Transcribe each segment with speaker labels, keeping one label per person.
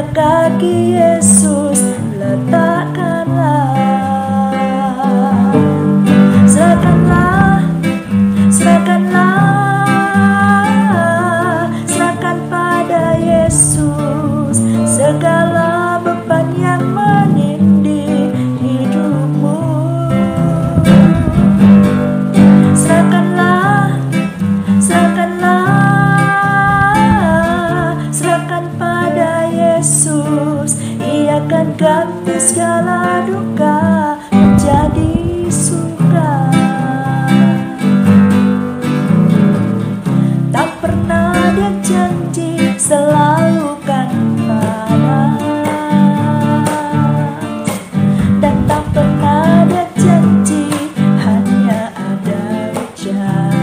Speaker 1: pada kaki Yesus letakkanlah. Serahkanlah, serahkanlah, serahkan pada Yesus segala beban yang menindih hidupmu. Serahkanlah, serahkanlah, serahkan pada Yesus. Ia akan ganti segala duka menjadi suka. Tak pernah dia janji selalu kan ada, dan tak pernah dia janji hanya ada hujan.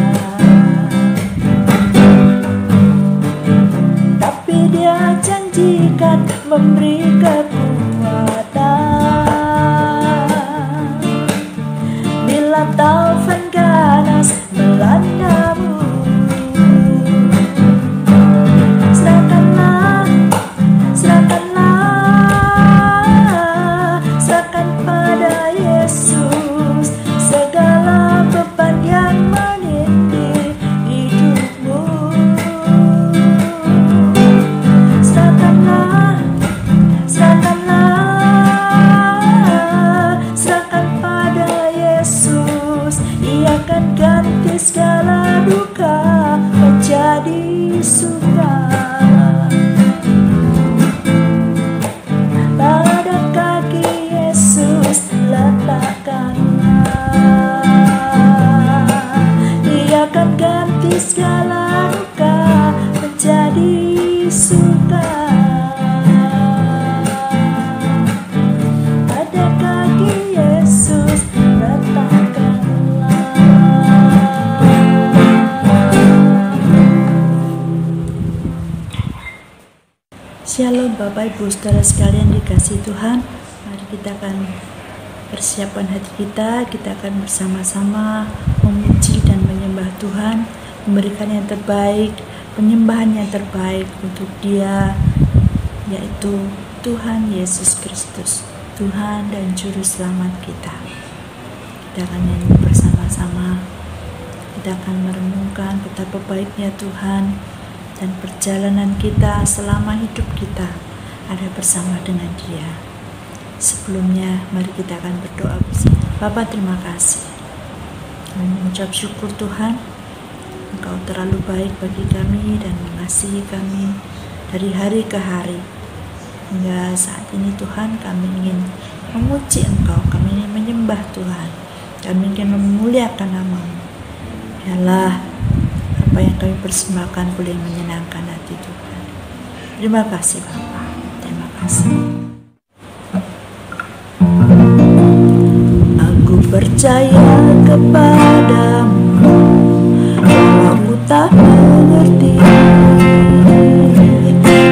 Speaker 1: Tapi dia janjikan memberi kekuatan bila taufan ganas melandamu. Serahkanlah, serahkanlah, serahkan pada Yesus segala beban yang menindih hidupmu. Serahkanlah, serahkanlah, serahkan pada Yesus. Ia akan ganti segala duka menjadi suka. Pada kaki Yesus letakkanlah. Dia akan ganti segala duka menjadi suka. Pada kaki Yesus letakkanlah. Shalom Bapak Ibu Saudara sekalian dikasihi Tuhan. Mari kita akan persiapkan hati kita akan bersama-sama memuji dan menyembah Tuhan, memberikan yang terbaik, penyembahan yang terbaik untuk Dia, yaitu Tuhan Yesus Kristus, Tuhan dan Juru Selamat kita. Kita akan nyanyi bersama-sama, kita akan merenungkan betapa baiknya Tuhan, dan perjalanan kita selama hidup kita ada bersama dengan Dia. Sebelumnya mari kita akan berdoa bersama. Bapa, terima kasih, kami mengucap syukur Tuhan, Engkau terlalu baik bagi kami dan mengasihi kami dari hari ke hari. Hingga saat ini Tuhan, kami ingin memuji Engkau, kami ingin menyembah Tuhan, kami ingin memuliakan nama-Mu. Biarlah apa yang kami persembahkan boleh menyenangkan hati Tuhan. Terima kasih Bapa, terima kasih. Aku percaya kepadamu, aku tak mengerti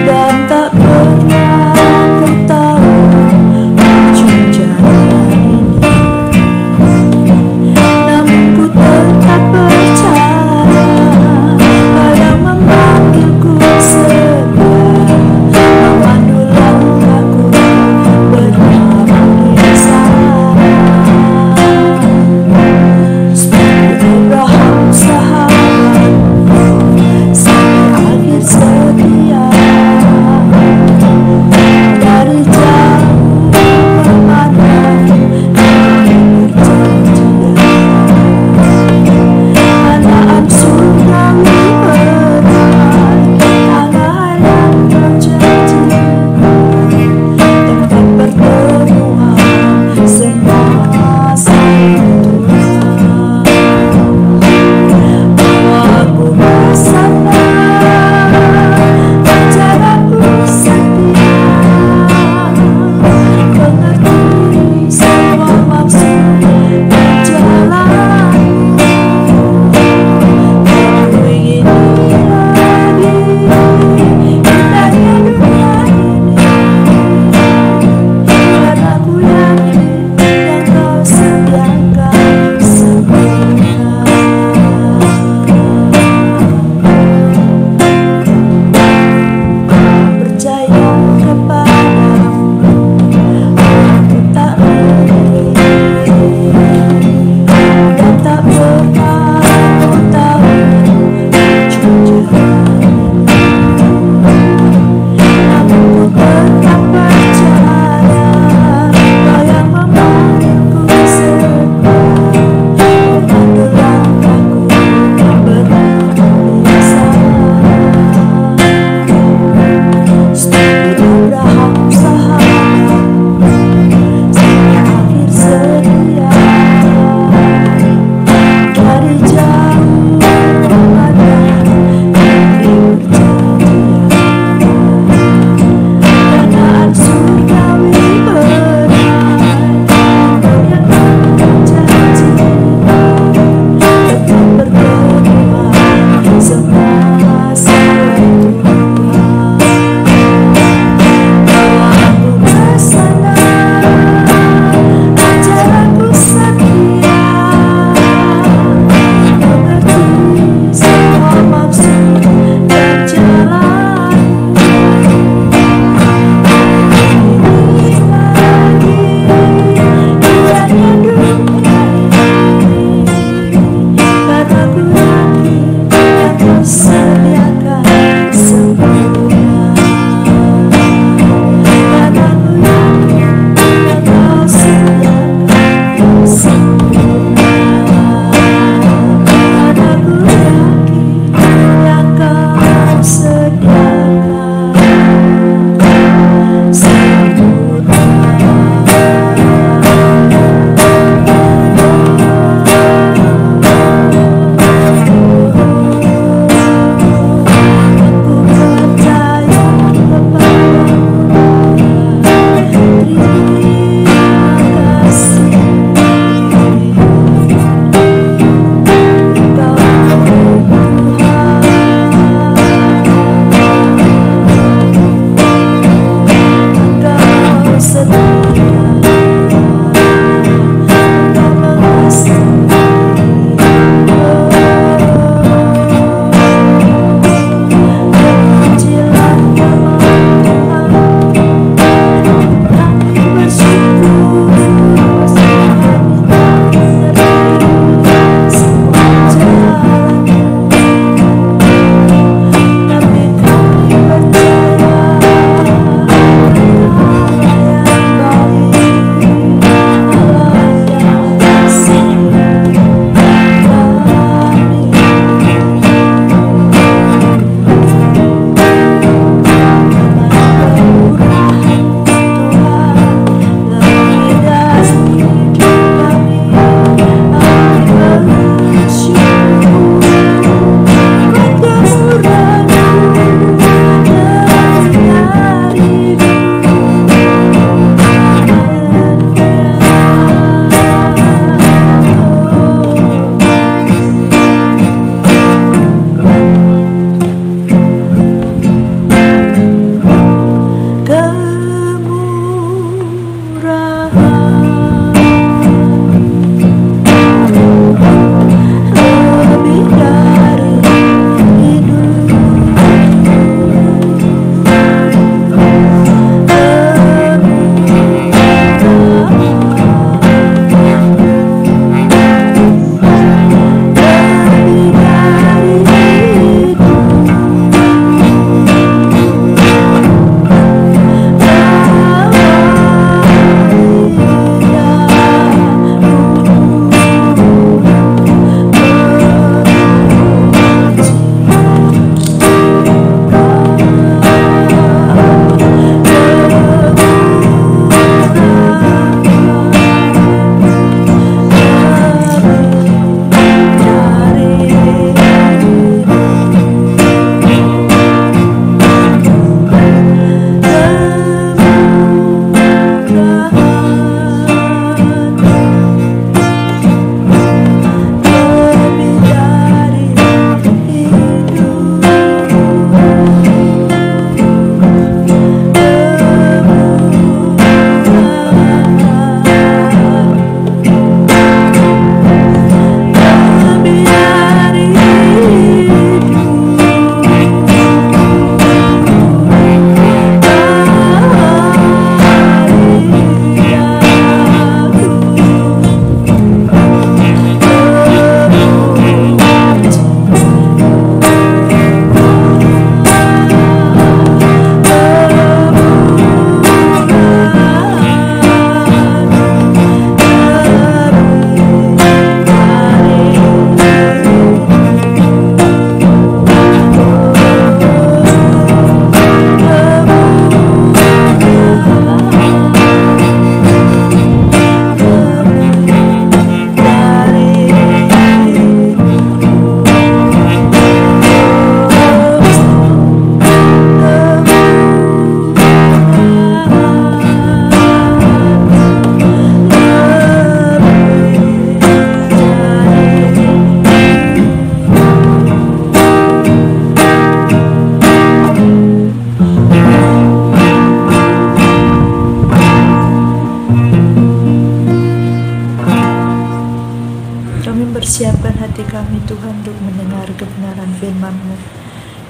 Speaker 1: dan tak pernah ku tahu ujung jalan ini. Namun ku tetap percaya yang memanggilku setia, memandu langkahku bernama di sana. Seperti Abraham sahabat,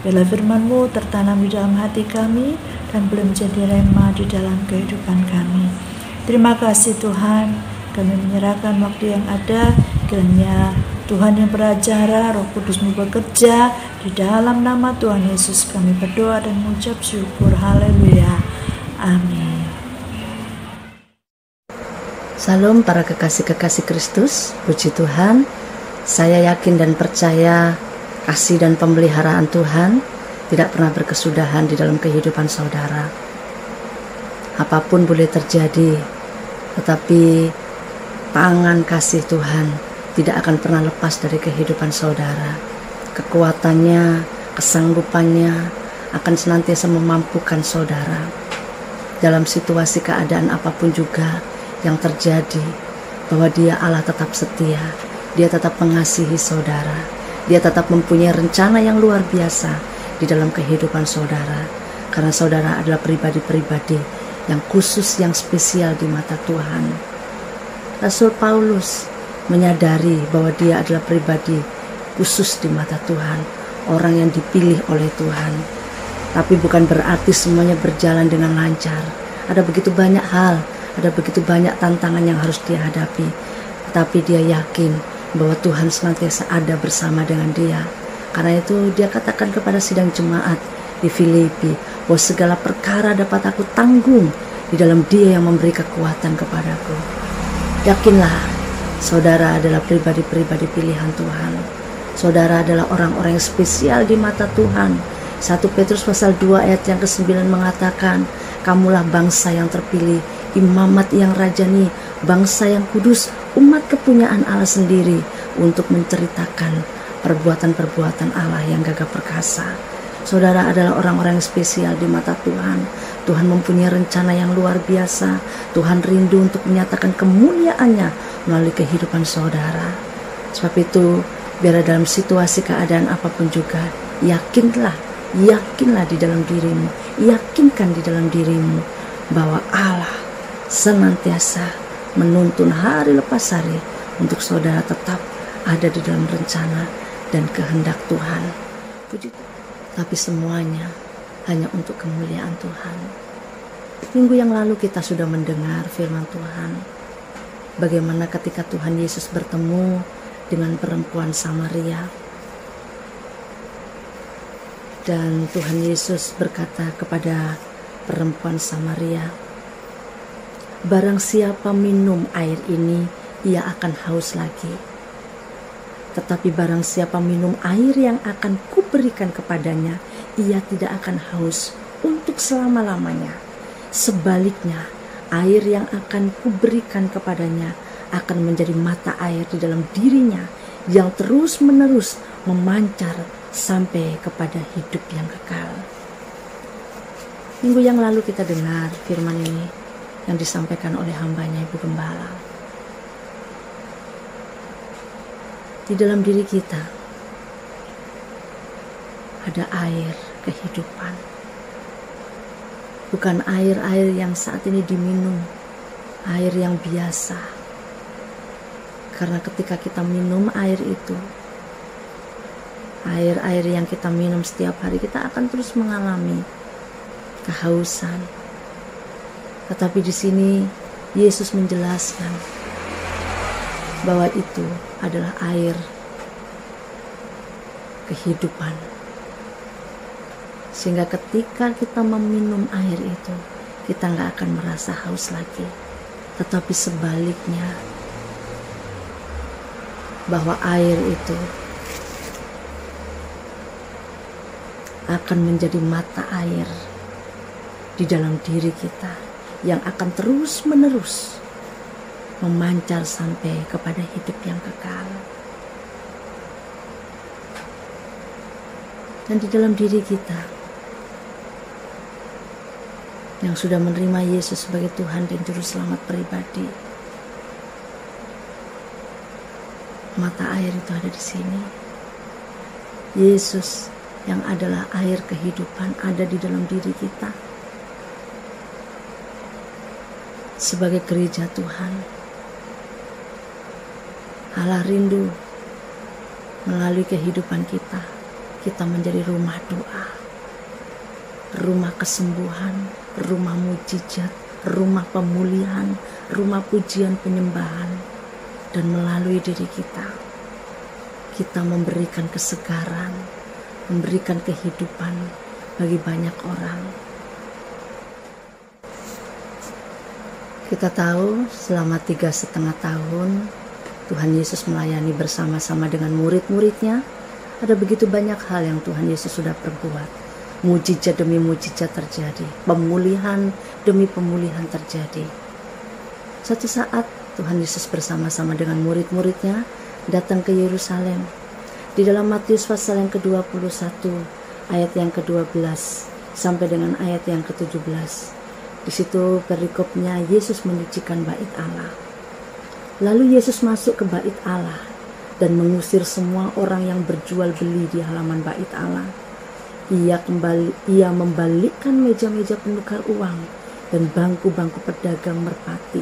Speaker 1: Biarlah firman-Mu tertanam di dalam hati kami dan boleh menjadi rema di dalam kehidupan kami. Terima kasih Tuhan, kami menyerahkan waktu yang ada, kiranya Tuhan yang beracara, Roh Kudus-Mu bekerja. Di dalam nama Tuhan Yesus kami berdoa dan mengucap syukur. Haleluya. Amin.
Speaker 2: Salam para kekasih-kekasih Kristus, puji Tuhan. Saya yakin dan percaya kasih dan pemeliharaan Tuhan tidak pernah berkesudahan di dalam kehidupan saudara. Apapun boleh terjadi, tetapi tangan kasih Tuhan tidak akan pernah lepas dari kehidupan saudara. Kekuatannya, kesanggupannya akan senantiasa memampukan saudara. Dalam situasi keadaan apapun juga yang terjadi, bahwa Dia Allah tetap setia, Dia tetap mengasihi saudara, Dia tetap mempunyai rencana yang luar biasa di dalam kehidupan saudara. Karena saudara adalah pribadi-pribadi yang khusus, yang spesial di mata Tuhan. Rasul Paulus menyadari bahwa dia adalah pribadi khusus di mata Tuhan, orang yang dipilih oleh Tuhan. Tapi bukan berarti semuanya berjalan dengan lancar. Ada begitu banyak hal, ada begitu banyak tantangan yang harus dia hadapi. Tapi dia yakin bahwa Tuhan senantiasa ada bersama dengan dia. Karena itu dia katakan kepada sidang jemaat di Filipi, bahwa segala perkara dapat aku tanggung di dalam Dia yang memberi kekuatan kepadaku. Yakinlah, saudara adalah pribadi-pribadi pilihan Tuhan. Saudara adalah orang-orang yang spesial di mata Tuhan. 1 Petrus pasal 2 ayat yang ke-9 mengatakan, kamulah bangsa yang terpilih, imamat yang rajani, bangsa yang kudus, umat kepunyaan Allah sendiri, untuk menceritakan perbuatan-perbuatan Allah yang gagah perkasa. Saudara adalah orang-orang yang spesial di mata Tuhan. Tuhan mempunyai rencana yang luar biasa. Tuhan rindu untuk menyatakan kemuliaannya melalui kehidupan saudara. Sebab itu, biar dalam situasi keadaan apapun juga, yakinlah di dalam dirimu, yakinkan di dalam dirimu bahwa Allah senantiasa menuntun hari lepas hari untuk saudara tetap ada di dalam rencana dan kehendak Tuhan. Puji Tuhan. Tapi semuanya hanya untuk kemuliaan Tuhan. Minggu yang lalu kita sudah mendengar firman Tuhan, bagaimana ketika Tuhan Yesus bertemu dengan perempuan Samaria. Dan Tuhan Yesus berkata kepada perempuan Samaria, barang siapa minum air ini, ia akan haus lagi. Tetapi barang siapa minum air yang akan kuberikan kepadanya, ia tidak akan haus untuk selama-lamanya. Sebaliknya, air yang akan kuberikan kepadanya akan menjadi mata air di dalam dirinya yang terus-menerus memancar sampai kepada hidup yang kekal. Minggu yang lalu kita dengar firman ini yang disampaikan oleh hambanya Ibu Gembala. Di dalam diri kita ada air kehidupan. Bukan air-air yang saat ini diminum, air yang biasa. Karena ketika kita minum air itu, air-air yang kita minum setiap hari, kita akan terus mengalami kehausan. Tetapi di sini Yesus menjelaskan bahwa itu adalah air kehidupan. Sehingga ketika kita meminum air itu, kita gak akan merasa haus lagi. Tetapi sebaliknya, bahwa air itu akan menjadi mata air di dalam diri kita yang akan terus-menerus memancar sampai kepada hidup yang kekal. Dan di dalam diri kita yang sudah menerima Yesus sebagai Tuhan dan Juru Selamat pribadi, mata air itu ada di sini. Yesus yang adalah air kehidupan ada di dalam diri kita. Sebagai gereja Tuhan, Allah rindu melalui kehidupan kita kita menjadi rumah doa, rumah kesembuhan, rumah mujizat, rumah pemulihan, rumah pujian penyembahan. Dan melalui diri kita memberikan kesegaran, memberikan kehidupan bagi banyak orang. Kita tahu selama 3,5 tahun Tuhan Yesus melayani bersama-sama dengan murid-muridnya. Ada begitu banyak hal yang Tuhan Yesus sudah perbuat. Mujizat demi mujizat terjadi, pemulihan demi pemulihan terjadi. Suatu saat Tuhan Yesus bersama-sama dengan murid-muridnya datang ke Yerusalem. Di dalam Matius pasal yang ke-21 ayat yang ke-12 sampai dengan ayat yang ke-17. Di situ perikopnya Yesus menyucikan bait Allah. Lalu Yesus masuk ke bait Allah dan mengusir semua orang yang berjual beli di halaman bait Allah. Ia membalikkan meja-meja penukar uang dan bangku-bangku pedagang merpati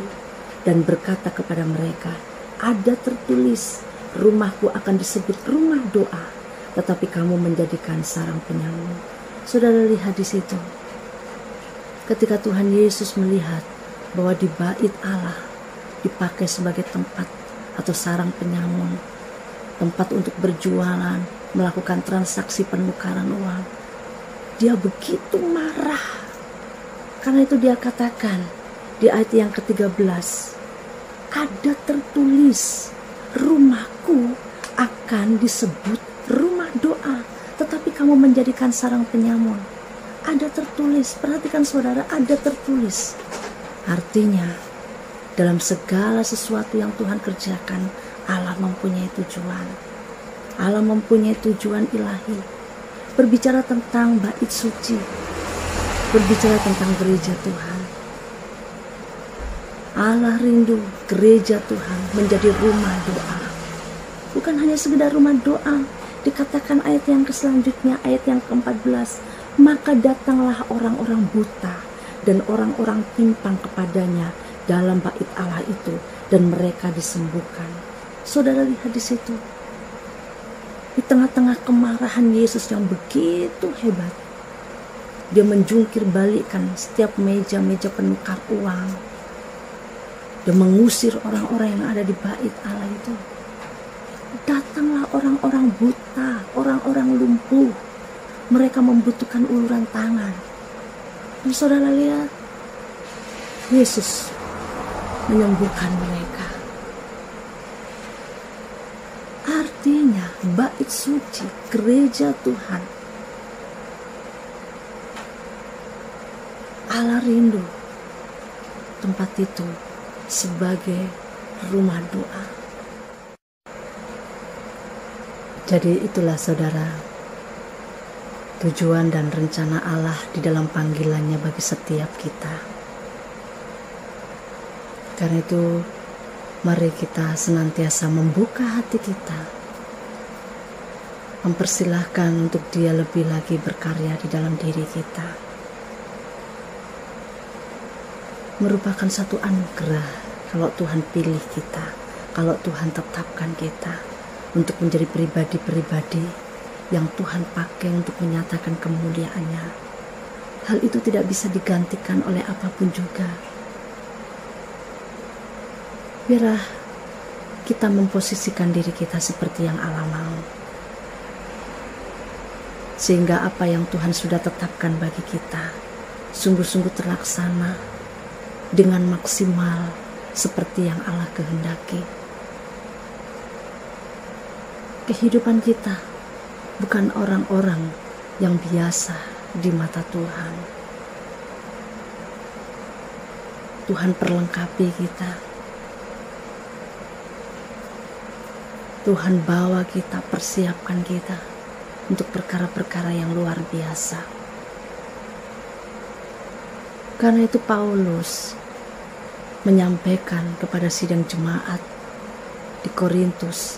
Speaker 2: dan berkata kepada mereka, ada tertulis, rumahku akan disebut rumah doa, tetapi kamu menjadikan sarang penyamun. Saudara lihat di situ, ketika Tuhan Yesus melihat bahwa di bait Allah dipakai sebagai tempat atau sarang penyamun, tempat untuk berjualan, melakukan transaksi penukaran uang, dia begitu marah. Karena itu dia katakan di ayat yang ke-13, ada tertulis, rumahku akan disebut rumah doa, tetapi kamu menjadikan sarang penyamun. Ada tertulis, perhatikan saudara, ada tertulis. Artinya, dalam segala sesuatu yang Tuhan kerjakan, Allah mempunyai tujuan. Allah mempunyai tujuan ilahi. Berbicara tentang bait suci, berbicara tentang gereja Tuhan. Allah rindu gereja Tuhan menjadi rumah doa. Bukan hanya sekedar rumah doa. Dikatakan ayat yang selanjutnya, ayat yang ke-14, maka datanglah orang-orang buta dan orang-orang timpang kepadanya dalam bait Allah itu, dan mereka disembuhkan. Saudara lihat di situ, di tengah-tengah kemarahan Yesus yang begitu hebat, dia menjungkir balikkan setiap meja-meja penukar uang. Dia mengusir orang-orang yang ada di bait Allah itu. Datanglah orang-orang buta, orang-orang lumpuh. Mereka membutuhkan uluran tangan. Dan saudara lihat, Yesus menyembuhkan mereka. Artinya bait suci, gereja Tuhan, Allah rindu tempat itu sebagai rumah doa. Jadi itulah saudara, tujuan dan rencana Allah di dalam panggilannya bagi setiap kita. Karena itu mari kita senantiasa membuka hati kita, mempersilahkan untuk Dia lebih lagi berkarya di dalam diri kita. Merupakan satu anugerah kalau Tuhan pilih kita, kalau Tuhan tetapkan kita untuk menjadi pribadi-pribadi yang Tuhan pakai untuk menyatakan kemuliaan-Nya. Hal itu tidak bisa digantikan oleh apapun juga. Biarlah kita memposisikan diri kita seperti yang Allah mau, sehingga apa yang Tuhan sudah tetapkan bagi kita sungguh-sungguh terlaksana dengan maksimal seperti yang Allah kehendaki. Kehidupan kita bukan orang-orang yang biasa di mata Tuhan. Tuhan perlengkapi kita. Tuhan bawa kita, persiapkan kita untuk perkara-perkara yang luar biasa. Karena itu Paulus menyampaikan kepada sidang jemaat di Korintus,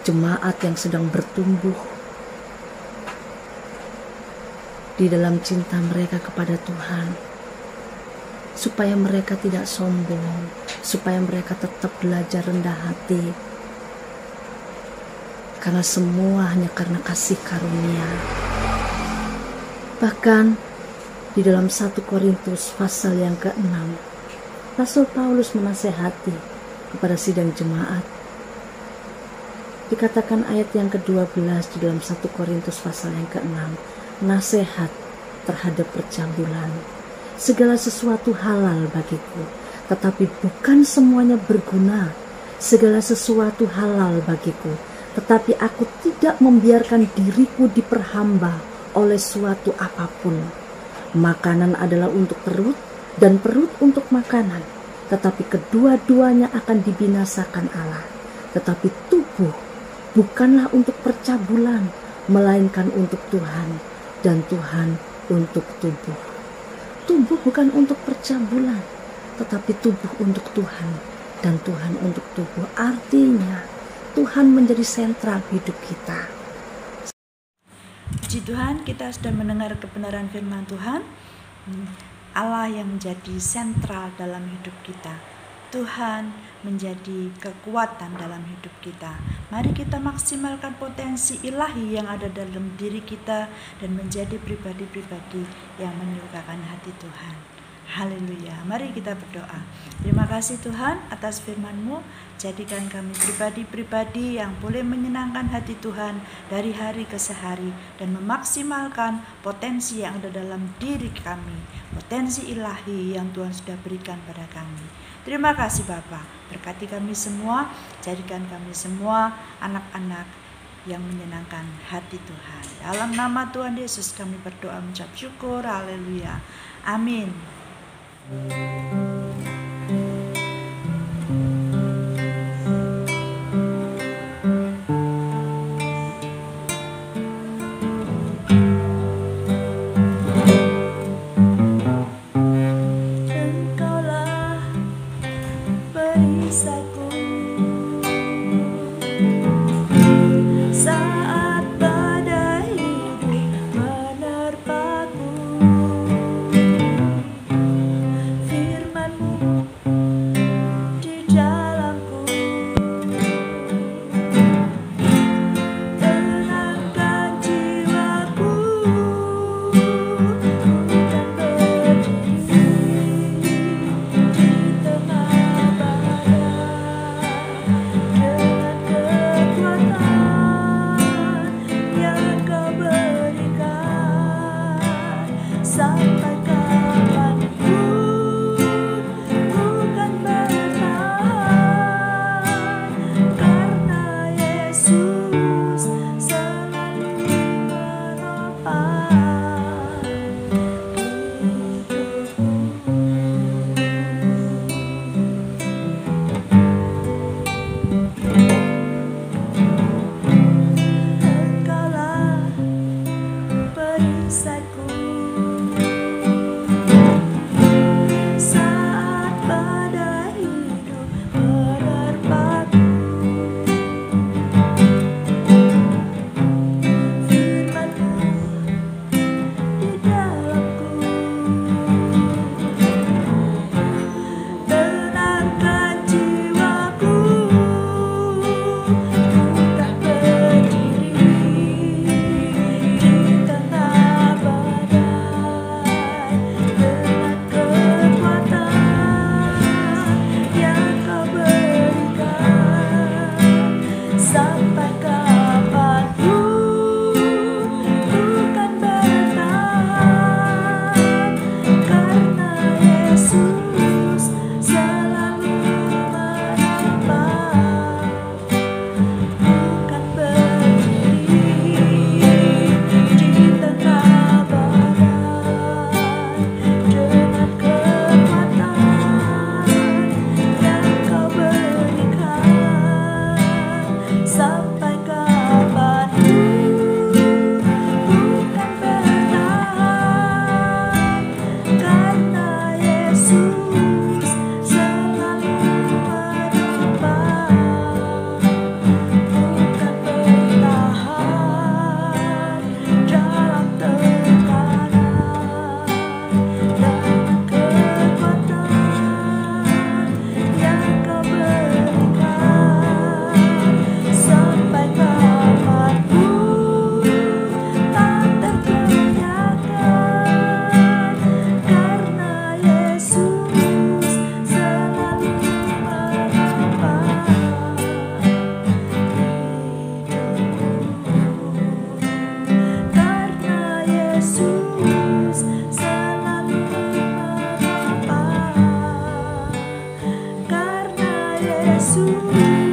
Speaker 2: jemaat yang sedang bertumbuh di dalam cinta mereka kepada Tuhan, supaya mereka tidak sombong, supaya mereka tetap belajar rendah hati. karena semua hanya karena kasih karunia. Bahkan di dalam 1 Korintus pasal yang ke-6, Rasul Paulus menasehati kepada sidang jemaat. Dikatakan ayat yang ke-12 di dalam 1 Korintus pasal yang ke-6, nasihat terhadap percabulan. Segala sesuatu halal bagiku, tetapi bukan semuanya berguna. Segala sesuatu halal bagiku, tetapi aku tidak membiarkan diriku diperhamba oleh suatu apapun. Makanan adalah untuk perut dan perut untuk makanan, tetapi kedua-duanya akan dibinasakan Allah. Tetapi tubuh bukanlah untuk percabulan, melainkan untuk Tuhan, dan Tuhan untuk tubuh. Tubuh bukan untuk percabulan, tetapi tubuh untuk Tuhan, dan Tuhan untuk tubuh. Artinya Tuhan menjadi sentral hidup kita.
Speaker 1: Puji Tuhan, kita sudah mendengar kebenaran firman Tuhan. Allah yang menjadi sentral dalam hidup kita. Tuhan menjadi kekuatan dalam hidup kita. Mari kita maksimalkan potensi ilahi yang ada dalam diri kita dan menjadi pribadi-pribadi yang menyukakan hati Tuhan. Haleluya. Mari kita berdoa. Terima kasih Tuhan atas firman-Mu. Jadikan kami pribadi-pribadi yang boleh menyenangkan hati Tuhan dari hari ke hari dan memaksimalkan potensi yang ada dalam diri kami, potensi ilahi yang Tuhan sudah berikan pada kami. Terima kasih Bapa. Berkati kami semua, jadikan kami semua anak-anak yang menyenangkan hati Tuhan. Dalam nama Tuhan Yesus kami berdoa mengucap syukur. Haleluya. Amin. Engkaulah perisaiku saat badai hidup menerpaku. Firman-Mu di dalamku tenangkan jiwaku, bukan berdiri di tengah badai dengan kekuatan yang Kau berikan sampai kapanpun, bukan bertahan, karena Yesus selalu menopang hidupku. Engkaulah perisaiku selalu menyapa, karena Yesus